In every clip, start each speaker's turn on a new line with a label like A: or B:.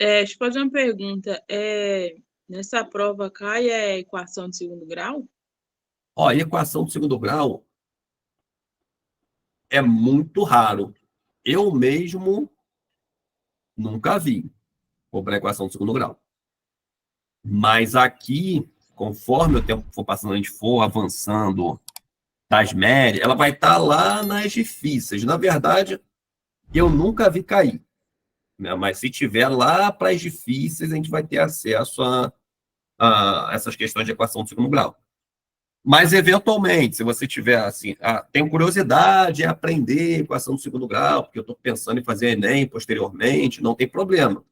A: Deixa eu fazer uma pergunta. Nessa prova cai a equação de segundo grau?
B: Ó, equação de segundo grau é muito raro. Eu mesmo nunca vi cobrar equação de segundo grau. Mas aqui, conforme o tempo for passando, a gente for avançando das médias, ela vai estar lá nas difíceis. Na verdade, eu nunca vi cair, né? Mas se tiver lá para as difíceis, a gente vai ter acesso a essas questões de equação de segundo grau. Mas, eventualmente, se você tiver assim, tenho curiosidade em aprender equação de segundo grau, porque eu estou pensando em fazer Enem posteriormente, não tem problema.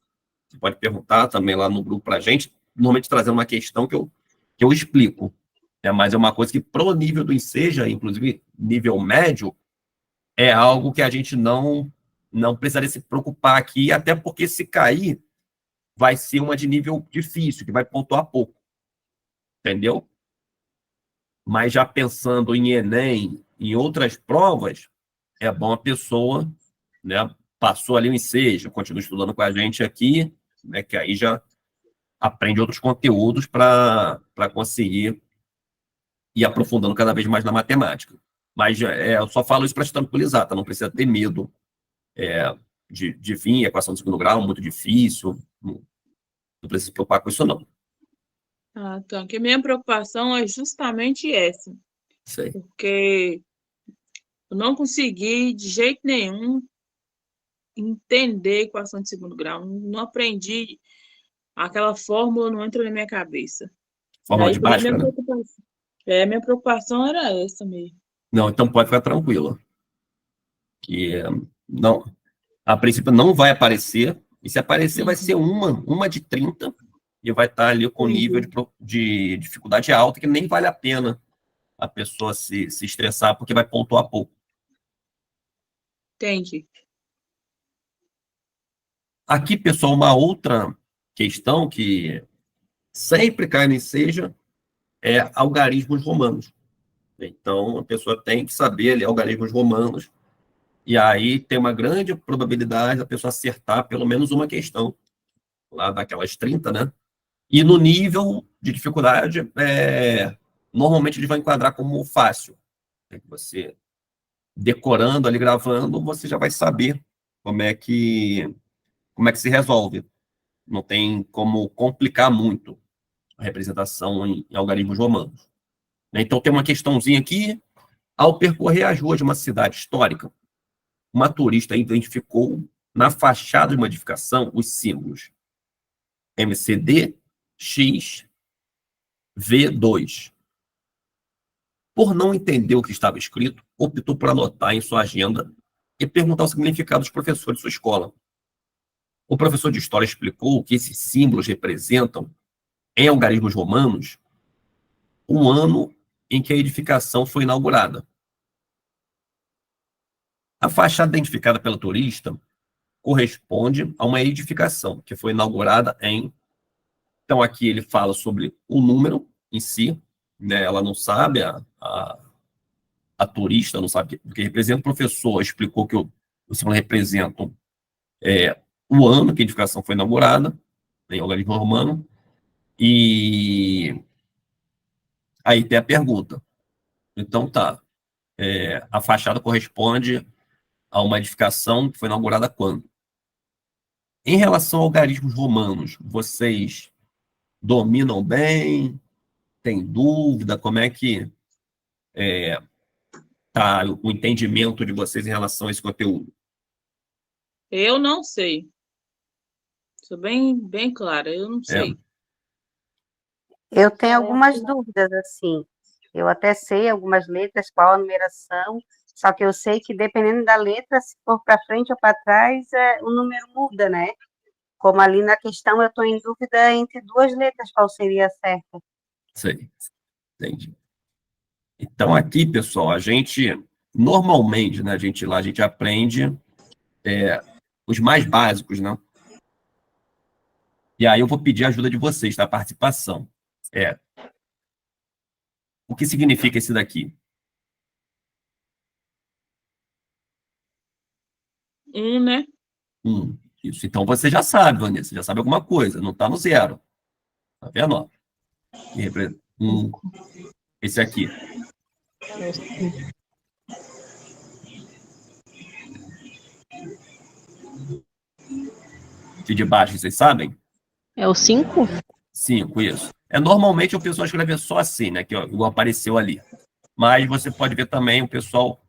B: Você pode perguntar também lá no grupo para a gente, normalmente trazendo uma questão que eu explico. Mas é uma coisa que, pro nível do Enseja, inclusive nível médio, é algo que a gente não precisaria se preocupar aqui, até porque se cair, vai ser uma de nível difícil, que vai pontuar pouco. Entendeu? Mas já pensando em Enem, em outras provas, é bom a pessoa, né, passou ali o Enseja, continua estudando com a gente aqui, né, que aí já aprende outros conteúdos para conseguir ir aprofundando cada vez mais na matemática. Mas eu só falo isso para te tranquilizar, tá? Não precisa ter medo de vir equação de segundo grau, muito difícil, não precisa se preocupar com isso, não.
A: Ah, tá. Que minha preocupação é justamente essa,
B: Sei.
A: porque eu não consegui de jeito nenhum entender equação de segundo grau. Não aprendi, aquela fórmula não entra na minha cabeça.
B: Fórmula
A: Daí
B: de
A: por isso minha
B: Bhaskara, né?
A: preocupação. Minha preocupação era essa mesmo.
B: Não, então pode ficar tranquilo. Que não, a princípio não vai aparecer, e se aparecer vai ser
A: Uhum,
B: uma de 30 e vai estar ali com nível
A: entendi,
B: de dificuldade alta, que nem vale a pena a pessoa se estressar, porque vai pontuar pouco.
A: entendi.
B: Aqui, pessoal, uma outra questão que sempre cai no Enseja é algarismos romanos. Então, a pessoa tem que saber ali algarismos romanos, e aí tem uma grande probabilidade da pessoa acertar pelo menos uma questão, lá daquelas 30, né? E no nível de dificuldade, normalmente ele vai enquadrar como fácil. Você decorando ali, gravando, você já vai saber como é que se resolve. Não tem como complicar muito a representação em algarismos romanos. Então, tem uma questãozinha aqui. Ao percorrer as ruas de uma cidade histórica, uma turista identificou na fachada de uma edificação os símbolos MCD, X, V2. Por não entender o que estava escrito, optou por anotar em sua agenda e perguntar o significado dos professores de sua escola. O professor de história explicou que esses símbolos representam, em algarismos romanos, o ano em que a edificação foi inaugurada. A fachada identificada pela turista corresponde a uma edificação que foi inaugurada em. Então, aqui ele fala sobre o número em si, né? Ela não sabe, a turista não sabe o que representa. O professor explicou que o símbolo representa o ano que a edificação foi inaugurada, em algarismo romano, e aí tem a pergunta. Então, tá, a fachada corresponde a uma edificação que foi inaugurada quando? Em relação a algarismos romanos, vocês dominam bem? Tem dúvida? Como é que tá o entendimento de vocês em relação a esse conteúdo?
A: Eu não sei. Sou bem, bem clara, eu não
B: É,
A: sei.
C: Eu tenho algumas dúvidas, assim. Eu até sei algumas letras, qual a numeração, só que eu sei que dependendo da letra, se for para frente ou para trás, o número muda, né? Como ali na questão, eu estou em dúvida entre duas letras, qual seria a certa.
B: sei, entendi. Então, aqui, pessoal, a gente, normalmente, né, a gente aprende os mais básicos, né? E aí eu vou pedir a ajuda de vocês, tá? A participação. É, o que significa esse daqui?
A: Né?
B: 1. Isso. Então você já sabe, Vanessa, já sabe alguma coisa. Não está no zero. Tá vendo? Ó? Esse aqui. De baixo, vocês sabem?
D: É o 5?
B: 5, isso. Normalmente o pessoal escreve só assim, né? Que ó, igual apareceu ali. Mas você pode ver também o pessoal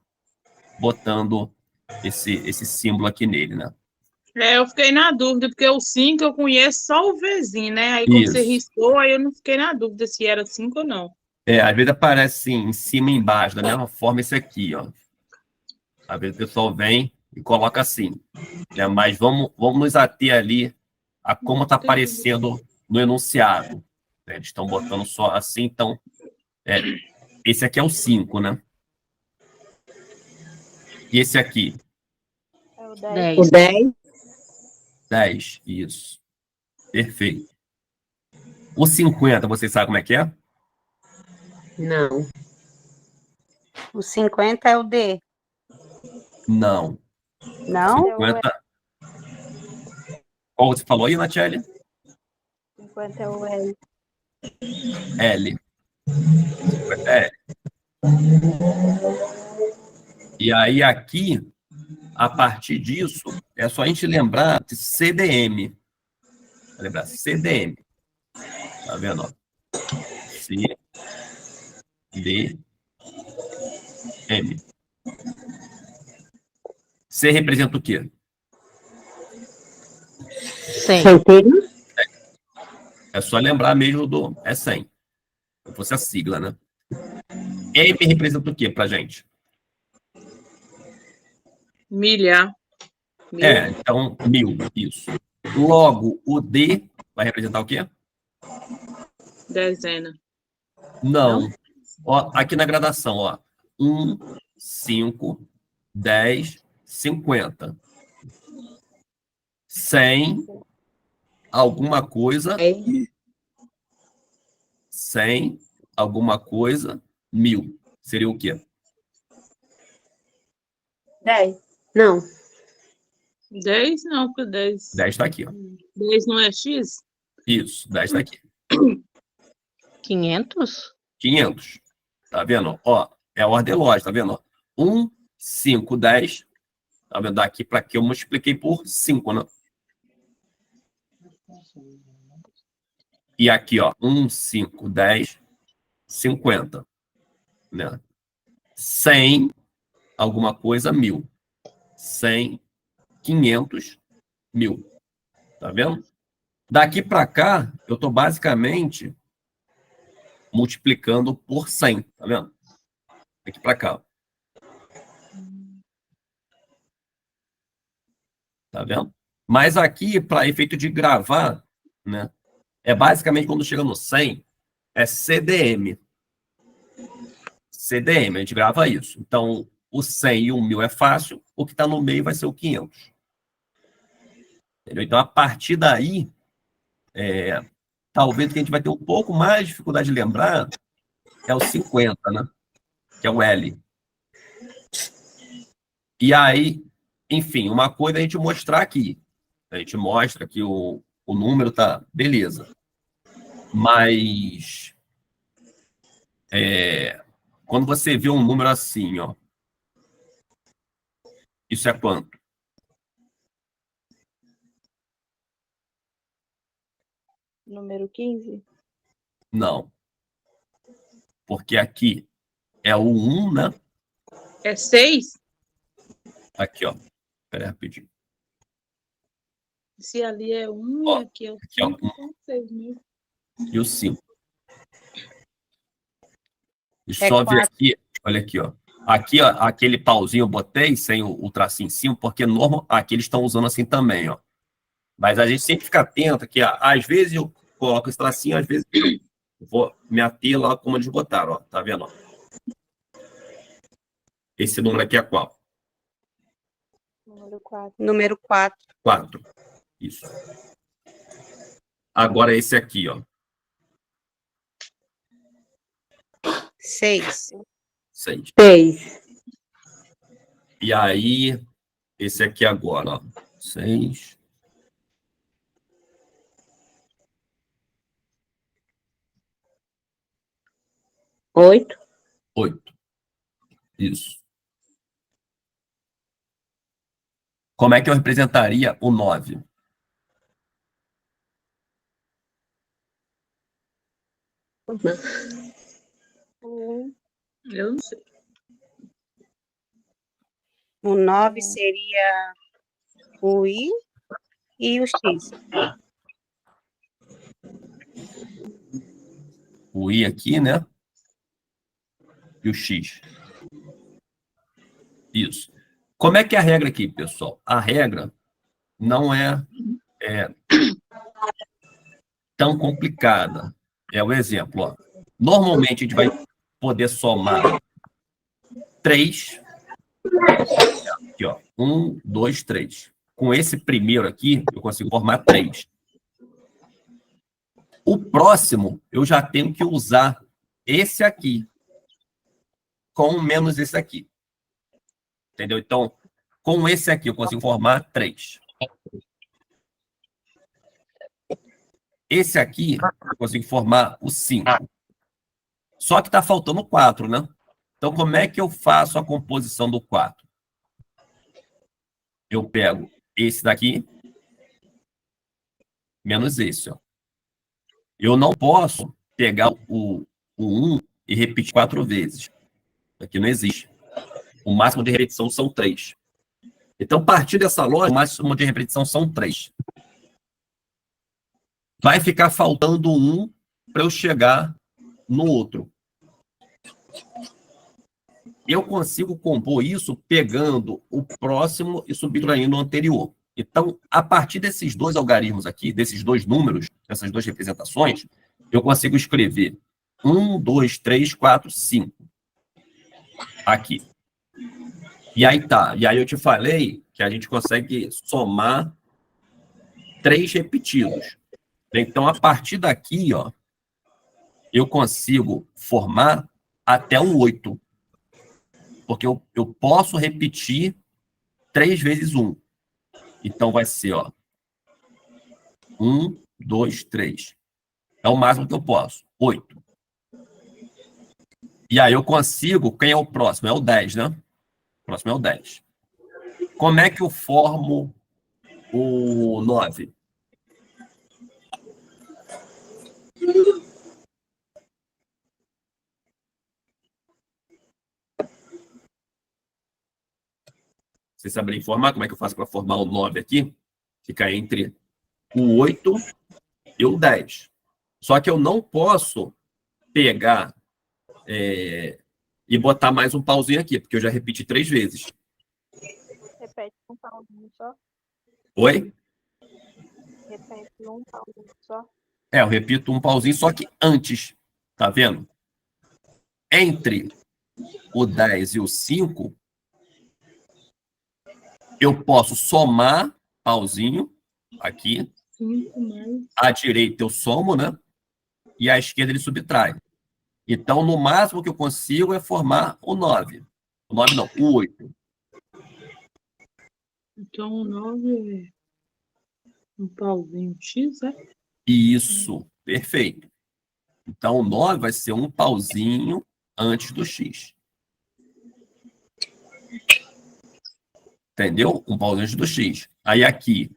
B: botando esse símbolo aqui nele, né?
A: Eu fiquei na dúvida, porque o 5 eu conheço só o Vzinho, né? Aí quando você
B: Isso.
A: riscou, aí eu não fiquei na dúvida se era 5 ou não.
B: Às vezes aparece assim, em cima e embaixo, da mesma forma esse aqui, ó. Às vezes o pessoal vem e coloca assim. Né? Mas vamos nos ater ali a como está aparecendo no enunciado. Né? Eles estão botando só assim, então... esse aqui é o 5, né? E esse aqui?
E: É o
D: 10.
E: O 10.
B: 10, isso. Perfeito. O 50, vocês sabem como é que é?
E: Não.
C: O 50 é o D.
B: Não.
C: Não?
B: 50... Qual você falou aí, Natiele?
E: 50 é o L.
B: L. 50 é L. E aí aqui, a partir disso, é só a gente lembrar de CDM. Lembrar CDM. Tá vendo? Ó? C, D, M. C representa o quê?
E: Centímetro.
B: É só lembrar mesmo do... É 100. Se fosse a sigla, né? M representa o quê pra gente?
A: Milhar.
B: Então, 1000, isso. Logo, o D vai representar o quê?
A: Dezena.
B: Não. Ó, aqui na gradação, ó. 1, 5, 10, 50. 100, alguma coisa. 100, alguma coisa, 1000. Seria o quê?
E: 10. Não.
A: 10 não, porque 10.
B: 10 está aqui, ó.
A: 10 não é X?
B: Isso, 10 está aqui.
D: 500?
B: 500. Tá vendo? Ó, é a ordem lógica, tá vendo? 1, 5, 10. Tá vendo? Daqui para aqui eu multipliquei por 5, né? E aqui, ó, 1, 5, 10, 50. Né? 100, alguma coisa, 1000. 100, 500, 1000. Tá vendo? Daqui para cá, eu estou basicamente multiplicando por 100. Tá vendo? Daqui para cá. Tá vendo? Mas aqui, para efeito de gravar, né? É basicamente quando chega no 100, é CDM. CDM, a gente grava isso. Então, o 100 e o 1000 é fácil, o que está no meio vai ser o 500. Entendeu? Então, a partir daí, talvez o que a gente vai ter um pouco mais de dificuldade de lembrar é o 50, né? Que é o L. E aí, enfim, uma coisa é a gente mostrar aqui. A gente mostra que o número tá beleza. Mas quando você vê um número assim, ó, isso é quanto?
E: Número 15.
B: Não. Porque aqui é o 1, né?
A: É 6?
B: Aqui, ó. Espera aí, rapidinho.
A: Se ali é 1
B: Ó,
A: e aqui é o
B: aqui, ó,
A: 5, então 6 mil.
B: E o 5. E
C: É
B: só ver
C: 4.
B: aqui, olha aqui, ó. Aqui, ó, aquele pauzinho eu botei sem o tracinho em cima, porque normal, aqui eles estão usando assim também, ó. Mas a gente sempre fica atento que, ó, às vezes eu coloco esse tracinho, às vezes eu vou me ater lá como eles botaram, ó. Tá vendo, ó? Esse número aqui é qual?
E: Número 4.
C: Número 4.
B: 4. Isso. Agora esse aqui, ó.
C: 6.
B: 6.
E: 6.
B: E aí, esse aqui agora, ó. 6.
E: 8.
B: 8. Isso. Como é que eu representaria o 9?
A: Eu não sei.
C: O 9 seria o I e o X.
B: O I aqui, né? E o X. Isso. Como é que é a regra aqui, pessoal? A regra não é tão complicada. É o exemplo, ó. Normalmente a gente vai poder somar 3. Aqui, ó. 1, 2, 3. Com esse primeiro aqui, eu consigo formar 3. O próximo, eu já tenho que usar esse aqui com menos esse aqui. Entendeu? Então, com esse aqui, eu consigo formar 3. Esse aqui, eu consigo formar o 5. Só que está faltando 4, né? Então, como é que eu faço a composição do 4? Eu pego esse daqui, menos esse, ó. Eu não posso pegar o 1 e repetir 4 vezes. Aqui não existe. O máximo de repetição são 3. Então, a partir dessa lógica, o máximo de repetição são 3. Vai ficar faltando 1 para eu chegar no outro. Eu consigo compor isso pegando o próximo e subtraindo o anterior. Então, a partir desses dois algarismos aqui, desses dois números, dessas duas representações, eu consigo escrever 1, 2, 3, 4, 5. Aqui. E aí tá. E aí eu te falei que a gente consegue somar 3 repetidos. Então, a partir daqui, ó, eu consigo formar até o 8. Porque eu posso repetir 3 vezes 1. Então, vai ser, ó, 1, 2, 3. É o máximo que eu posso. 8. E aí eu consigo... Quem é o próximo? É o 10, né? O próximo é o 10. Como é que eu formo o 9? Vocês saberem informar como é que eu faço para formar o 9 aqui? Fica entre o 8 e o 10. Só que eu não posso pegar e botar mais um pauzinho aqui, porque eu já repeti 3 vezes.
E: Repete um pauzinho só.
B: Oi?
E: Repete um pauzinho só.
B: Eu repito um pauzinho, só que antes. Tá vendo? Entre o 10 e o 5, eu posso somar pauzinho aqui.
A: 5 mais.
B: À direita eu somo, né? E à esquerda ele subtrai. Então, no máximo que eu consigo é formar o 9. O 9 não, o 8.
A: Então, o 9 é um pauzinho X, é?
B: Isso, perfeito. Então, o 9 vai ser um pauzinho antes do X. Entendeu? Um pauzinho antes do X. Aí aqui,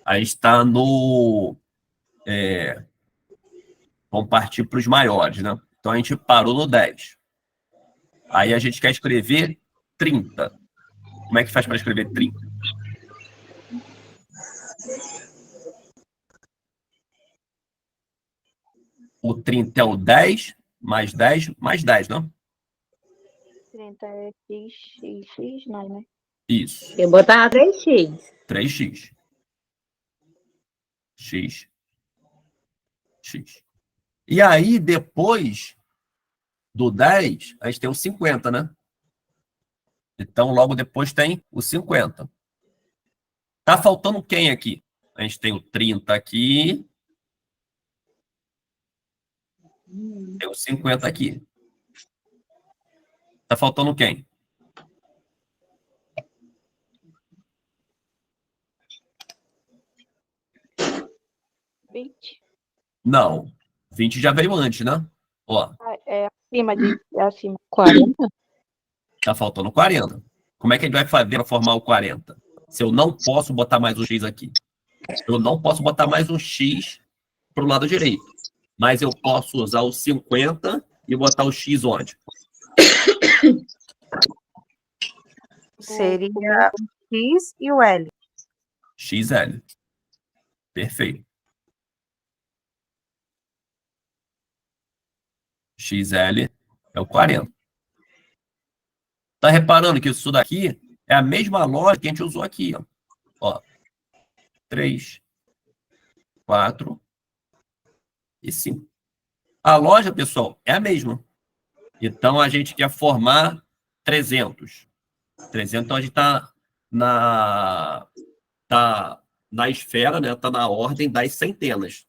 B: aí está no... vamos partir para os maiores, né? Então, a gente parou no 10. Aí a gente quer escrever 30. Como é que faz para escrever 30? O 30 é o 10, mais 10, mais 10, não?
E: 30 é x, não, né?
B: Isso.
E: Eu botar 3x.
B: 3x. X. X. E aí, depois do 10, a gente tem o 50, né? Então, logo depois tem o 50. Tá faltando quem aqui? A gente tem o 30 aqui. Tem o 50 aqui. Tá faltando quem?
E: 20.
B: Não. 20 já veio antes, né? Ó,
E: É acima de 40?
B: tá faltando 40. Como é que a gente vai fazer para formar o 40? Se eu não posso botar mais um x aqui. Eu não posso botar mais um x para o lado direito. Mas eu posso usar o 50 e botar o x onde?
C: Seria o X e o L.
B: XL. Perfeito. XL é o 40. Tá reparando que isso daqui é a mesma lógica que a gente usou aqui, ó. Ó, 3, 4 e 5. A loja, pessoal, é a mesma. Então, a gente quer formar 300. 300, então a gente está na esfera, né? Está na ordem das centenas.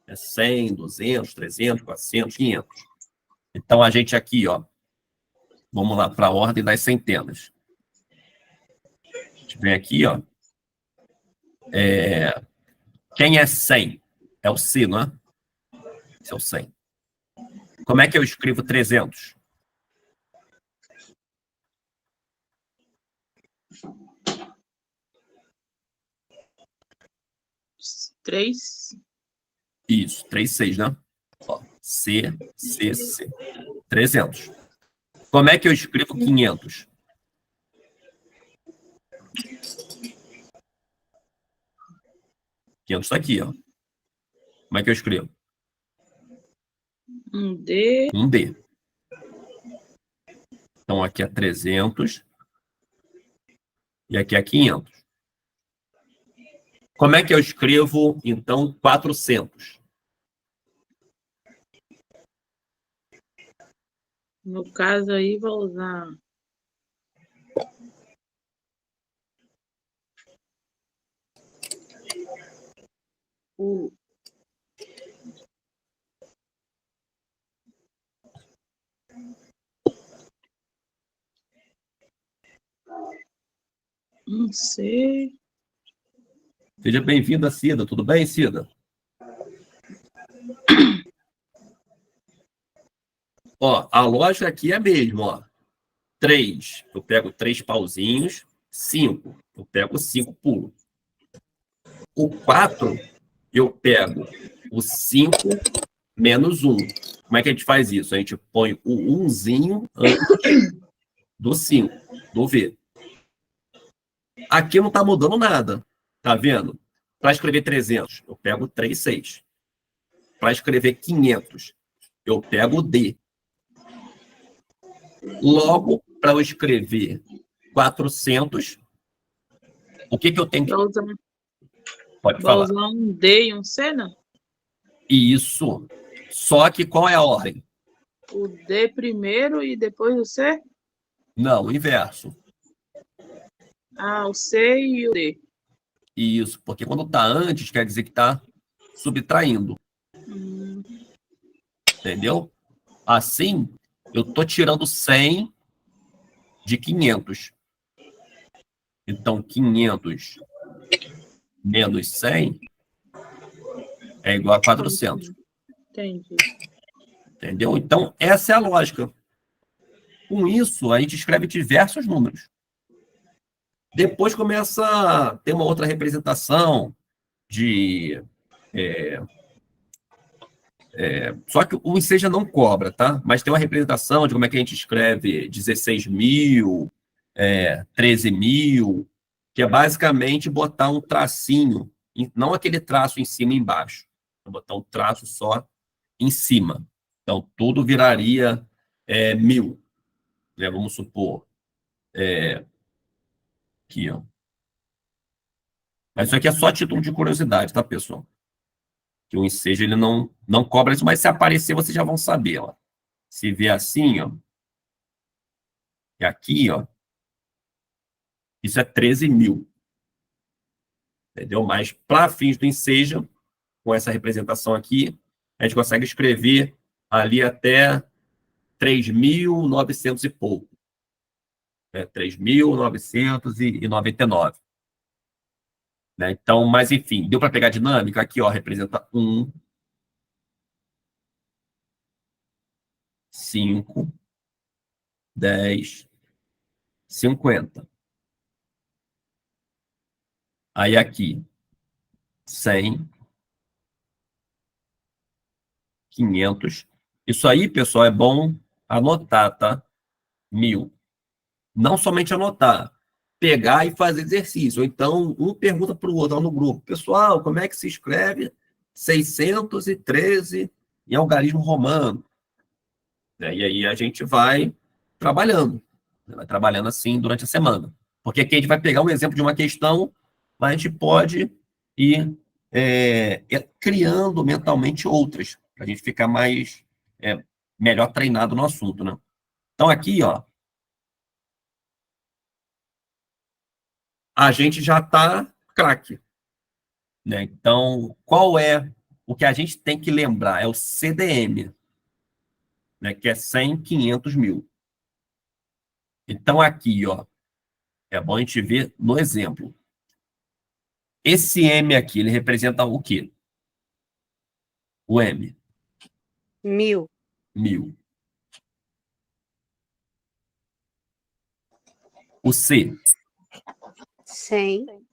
B: É 100, 200, 300, 400, 500. Então, a gente aqui, ó, vamos lá para a ordem das centenas. A gente vem aqui, ó. Quem é 100? É o C, não é? Esse é o 100. Como é que eu escrevo 300?
A: Três.
B: Isso, 3, 6, né? Ó, C, C, C. 300. Como é que eu escrevo 500? Está aqui, ó. Como é que eu escrevo?
A: Um D.
B: Um D. Então, aqui é 300. E aqui é 500. Como é que eu escrevo, então, 400?
A: No caso aí, vou usar o não sei.
B: Seja bem-vinda, Cida. Tudo bem, Cida? Ó, a lógica aqui é a mesma, ó. 3, eu pego 3 pauzinhos. 5, eu pego 5 pulo. O 4, eu pego o 5 menos 1. Como é que a gente faz isso? A gente põe o 1zinho antes do 5, do V. Aqui não está mudando nada. Tá vendo? Para escrever 300, eu pego 3, 6. Para escrever 500, eu pego o D. Logo, para eu escrever 400, o que eu tenho que... Pode
A: Vou
B: falar.
A: usar um D e um C, não?
B: Isso. Só que qual é a ordem?
A: O D primeiro e depois o C?
B: Não, o inverso.
A: Ah, o C e o D.
B: Isso, porque quando está antes, quer dizer que está subtraindo. Entendeu? Assim, eu estou tirando 100 de 500. Então, 500 menos 100 é igual a 400.
A: Entendi.
B: Entendeu? Então, essa é a lógica. Com isso, a gente escreve diversos números. Depois começa a ter uma outra representação de... só que o Enseja não cobra, tá? Mas tem uma representação de como é que a gente escreve 16.000, 13.000, que é basicamente botar um tracinho, não aquele traço em cima e embaixo, é botar um traço só em cima. Então, tudo viraria 1.000. Né? Vamos supor. Aqui, ó. Mas isso aqui é só título de curiosidade, tá, pessoal? Que o Enseja, ele não cobra isso, mas se aparecer, vocês já vão saber, ó. Se vier assim, ó, e aqui, ó, isso é 13.000. Entendeu? Mas, para fins do Enseja, com essa representação aqui, a gente consegue escrever ali até 3.900 e pouco. 3.999. Né? Então, mas enfim, deu para pegar a dinâmica? Aqui, ó, representa 1. 5, 10, 50. Aí aqui, 100, 500. Isso aí, pessoal, é bom anotar, tá? 1000. Não somente anotar, pegar e fazer exercício. Ou então, um pergunta para o outro lá no grupo. Pessoal, como é que se escreve 613 em algarismo romano? E aí a gente vai trabalhando. Vai trabalhando assim durante a semana. Porque aqui a gente vai pegar um exemplo de uma questão, mas a gente pode ir criando mentalmente outras, para a gente ficar mais melhor treinado no assunto, né? Então aqui, ó, a gente já está craque, né? Então, qual é o que a gente tem que lembrar? É o CDM, né? Que é 100, 500, 1000. Então aqui, ó, é bom a gente ver no exemplo. Esse M aqui, ele representa o quê? O M.
C: 1000.
B: 1000. O C.
C: 100.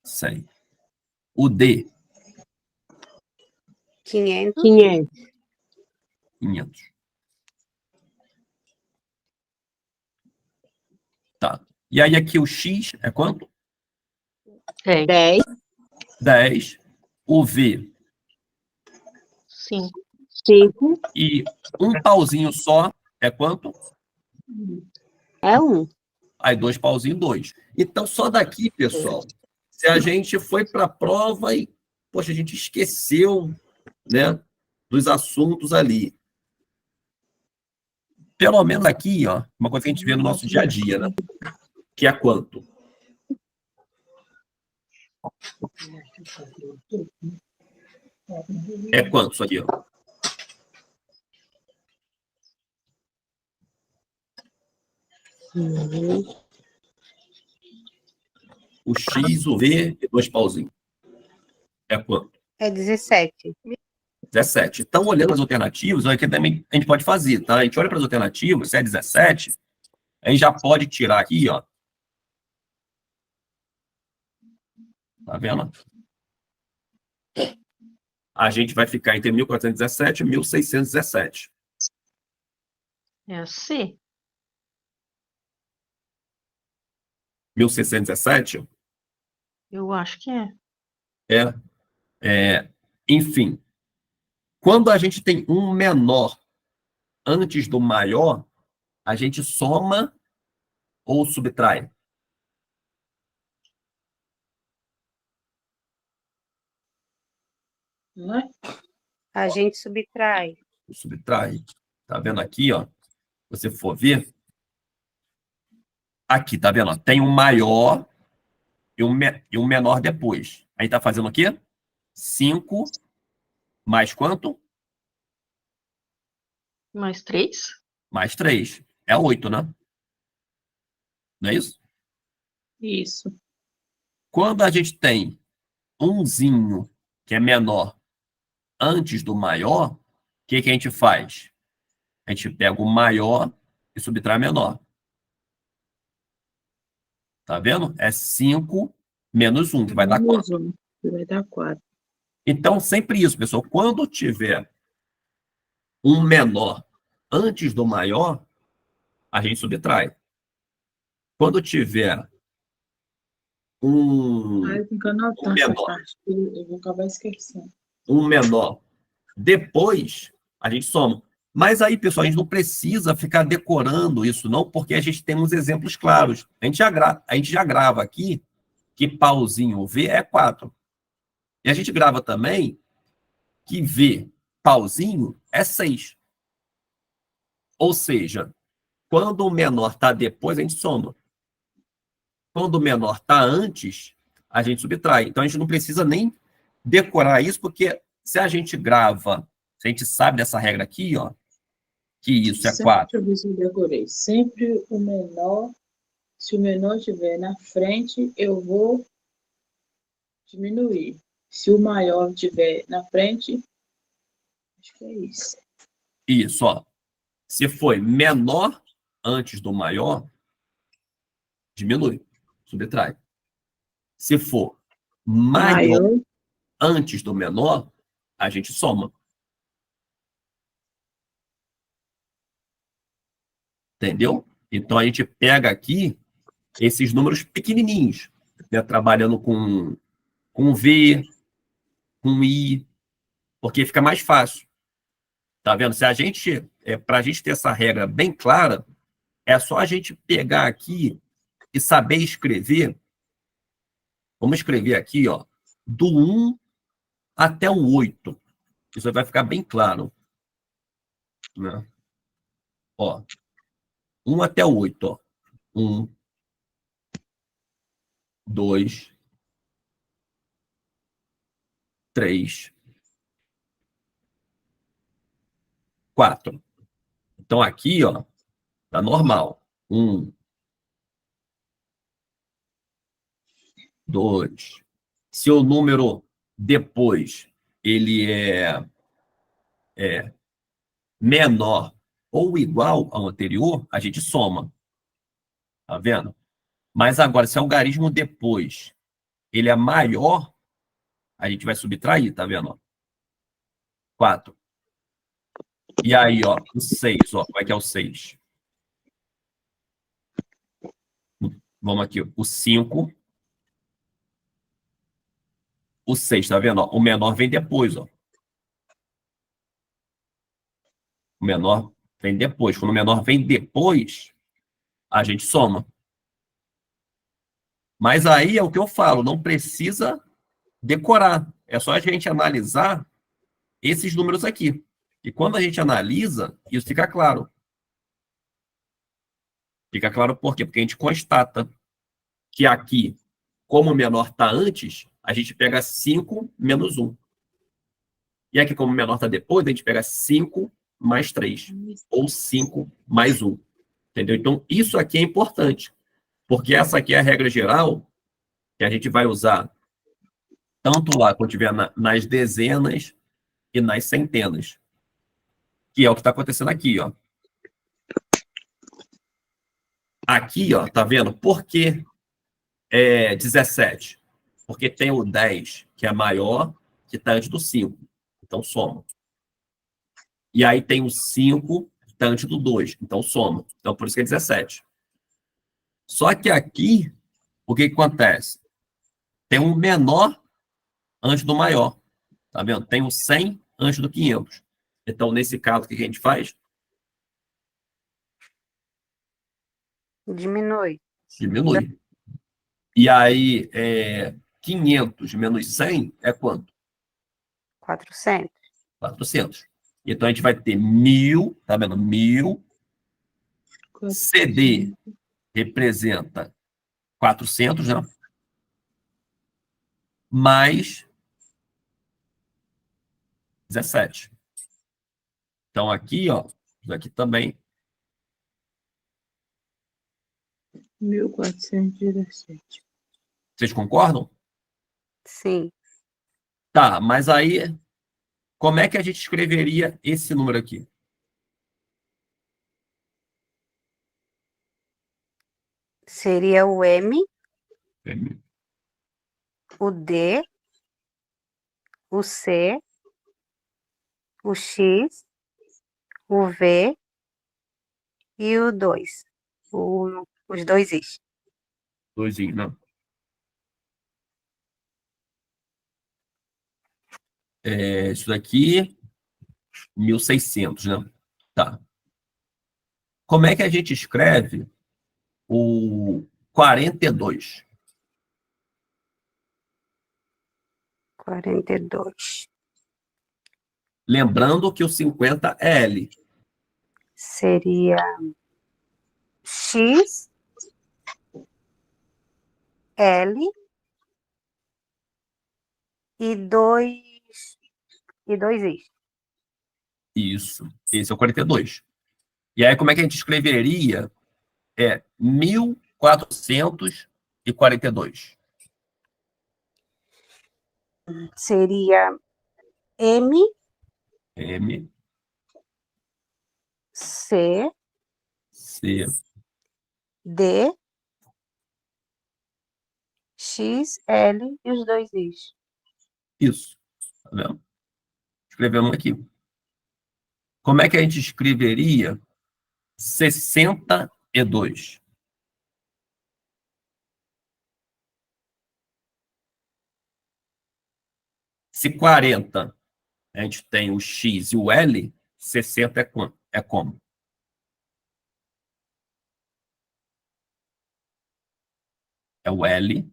B: 100. O D.
C: 500.
B: 500. Tá. E aí aqui o X é quanto?
E: 10.
B: 10. O V.
E: 5.
B: E um pauzinho só é quanto?
E: É 1.
B: Aí 2 pauzinhos, 2. Então, só daqui, pessoal, se a gente foi para a prova e, poxa, a gente esqueceu, né, dos assuntos ali. Pelo menos aqui, ó, uma coisa que a gente vê no nosso dia a dia, né? Que é quanto? É quanto isso aqui, ó? O X, o V e 2 pauzinhos. É quanto?
C: É 17.
B: 17. Então, olhando as alternativas, aqui também a gente pode fazer, tá? A gente olha para as alternativas, se é 17, a gente já pode tirar aqui, ó. Tá vendo? A gente vai ficar entre 1417 e 1617.
E: É C.
B: 1617
E: Eu acho que é.
B: enfim. Quando a gente tem um menor antes do maior, a gente soma ou subtrai?
A: Né?
C: A gente subtrai.
B: Subtrai. Tá vendo aqui, ó? Se você for ver, aqui, tá vendo? Tem um maior e um menor depois. Aí tá fazendo o quê? 5 mais quanto?
E: Mais 3?
B: Mais 3. É 8, né? Não é isso?
A: Isso.
B: Quando a gente tem umzinho, que é menor, antes do maior, o que a gente faz? A gente pega o maior e subtrai o menor. Tá vendo? É 5 menos 1, que vai dar
A: Menos
B: quanto?
A: 1, que vai dar 4.
B: Então, sempre isso, pessoal. Quando tiver um menor antes do maior, a gente subtrai. Quando tiver um
A: Eu tenho que anotar essa
B: menor,
A: parte, eu vou acabar esquecendo.
B: um menor depois, a gente soma. Mas aí, pessoal, a gente não precisa ficar decorando isso, não, porque a gente tem uns exemplos claros. A gente já grava aqui que pauzinho V é 4. E a gente grava também que V pauzinho é 6. Ou seja, quando o menor está depois, a gente soma. Quando o menor está antes, a gente subtrai. Então, a gente não precisa nem decorar isso, porque se a gente grava, se a gente sabe dessa regra aqui, ó, que isso é 4.
A: Deixa eu ver se eu decorei. Sempre o menor, se o menor estiver na frente, eu vou diminuir. Se o maior estiver na frente, Acho que é isso.
B: Isso, ó. Se foi menor antes do maior, diminui, subtrai. Se for maior
A: Maior.
B: antes do menor, a gente soma. Entendeu? Então a gente pega aqui esses números pequenininhos, né, trabalhando com V, com I, porque fica mais fácil. Tá vendo? Se a gente, para a gente ter essa regra bem clara, é só a gente pegar aqui e saber escrever. Vamos escrever aqui, ó, do 1 até o 8. Isso vai ficar bem claro, né? Ó, 1 até o 8, ó. 1, 2, 3, 4. Então aqui, ó, tá normal. 1, 2. Se o número depois ele é menor ou igual ao anterior, a gente soma. Tá vendo? Mas agora, se o algarismo depois ele é maior, a gente vai subtrair, tá vendo? 4. E aí, ó, o 6, ó, como é que é o 6? Vamos aqui, o 5. O 6, tá vendo? Ó, o menor vem depois, ó. O menor vem depois. Quando o menor vem depois, a gente soma. Mas aí é o que eu falo, não precisa decorar. É só a gente analisar esses números aqui. E quando a gente analisa, isso fica claro. Fica claro por quê? Porque a gente constata que aqui, como o menor está antes, a gente pega 5 menos 1. E aqui, como o menor está depois, a gente pega 5 mais 3. Ou 5 mais 1. Entendeu? Então, isso aqui é importante. Porque essa aqui é a regra geral que a gente vai usar tanto lá quando tiver nas dezenas e nas centenas. Que é o que está acontecendo aqui, ó. Aqui, ó, tá vendo? Por que 17? Porque tem o 10, que é maior, que está antes do 5. Então, soma. E aí tem o 5, que está antes do 2. Então, soma. Então, por isso que é 17. Só que aqui, o que acontece? Tem um menor antes do maior. Tá vendo? Tem o 100 antes do 500. Então, nesse caso, o que a gente faz?
C: Diminui.
B: Diminui. E aí, 500 menos 100 é quanto?
C: 400.
B: 400. Então, a gente vai ter 1.000, tá vendo? 1.000. CD representa 400, né? Mais 17. Então, aqui, ó, isso aqui também.
A: 1417.
B: Vocês concordam?
C: Sim.
B: Tá, mas aí, como é que a gente escreveria esse número aqui?
C: Seria o M, o D, o C, o X, o V e o 2. Os dois Is.
B: Doisinho, não. Isso daqui, 1.600, né? Tá. Como é que a gente escreve o 42?
C: 42.
B: Lembrando que o 50 é L.
C: Seria X, L e 2 Is.
B: Isso. Esse é o 42. E aí, como é que a gente escreveria? 1.442.
C: Seria M,
B: M,
C: C,
B: C,
C: D, X, L e os dois Is.
B: isso. Tá vendo? Escrevemos aqui. Como é que a gente escreveria 62? Se 40 a gente tem o X e o L, 60 é como? É o L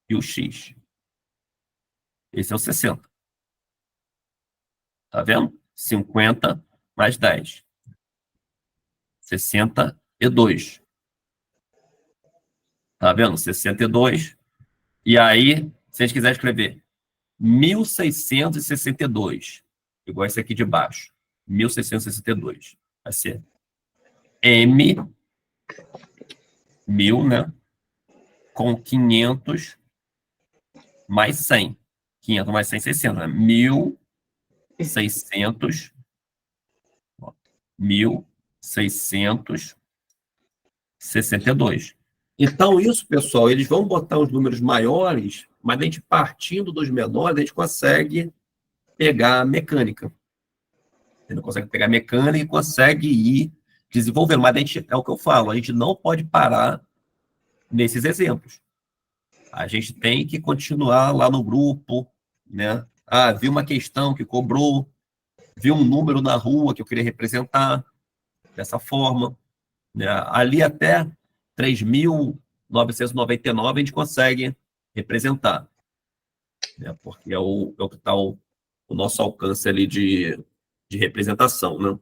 B: e o X. Esse é o 60. Tá vendo? 50 mais 10. 62. Tá vendo? 62. E aí, se a gente quiser escrever 1662, igual esse aqui de baixo, 1662, vai ser M, 1000, né? Com 500 mais 100. 500 mais 100, 600, né? 1600, 1662. Então, isso, pessoal, eles vão botar os números maiores, mas a gente partindo dos menores, a gente consegue pegar a mecânica. Ele não consegue pegar a mecânica e consegue ir desenvolvendo. Mas a gente, é o que eu falo, a gente não pode parar nesses exemplos. A gente tem que continuar lá no grupo, né? Ah, vi uma questão que cobrou, vi um número na rua que eu queria representar dessa forma, né? Ali até 3.999 a gente consegue representar, né? Porque é o que está o nosso alcance ali de representação, né?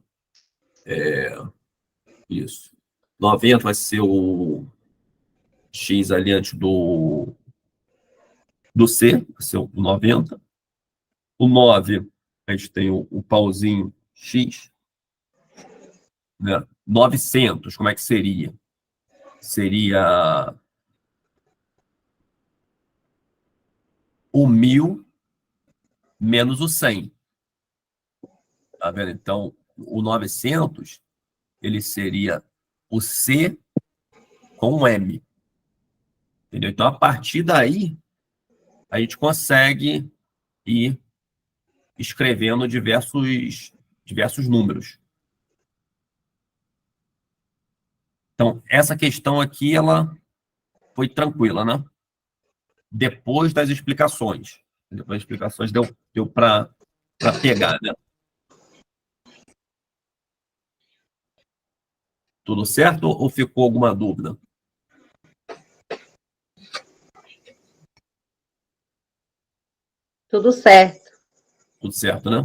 B: Isso. 90 vai ser o X ali antes do C, vai ser o 90. O 9, a gente tem o pauzinho X, né? 900, como é que seria? Seria o 1000 menos o 100. Tá vendo? Então, o 900, ele seria o C com o M. Entendeu? Então, a partir daí, a gente consegue ir escrevendo diversos números. Então, essa questão aqui, ela foi tranquila, né? Depois das explicações. Depois das explicações deu para pegar, né? Tudo certo ou ficou alguma dúvida?
C: Tudo certo.
B: Tudo certo, né?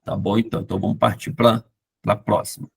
B: Tá bom, então. Então vamos partir para a próxima.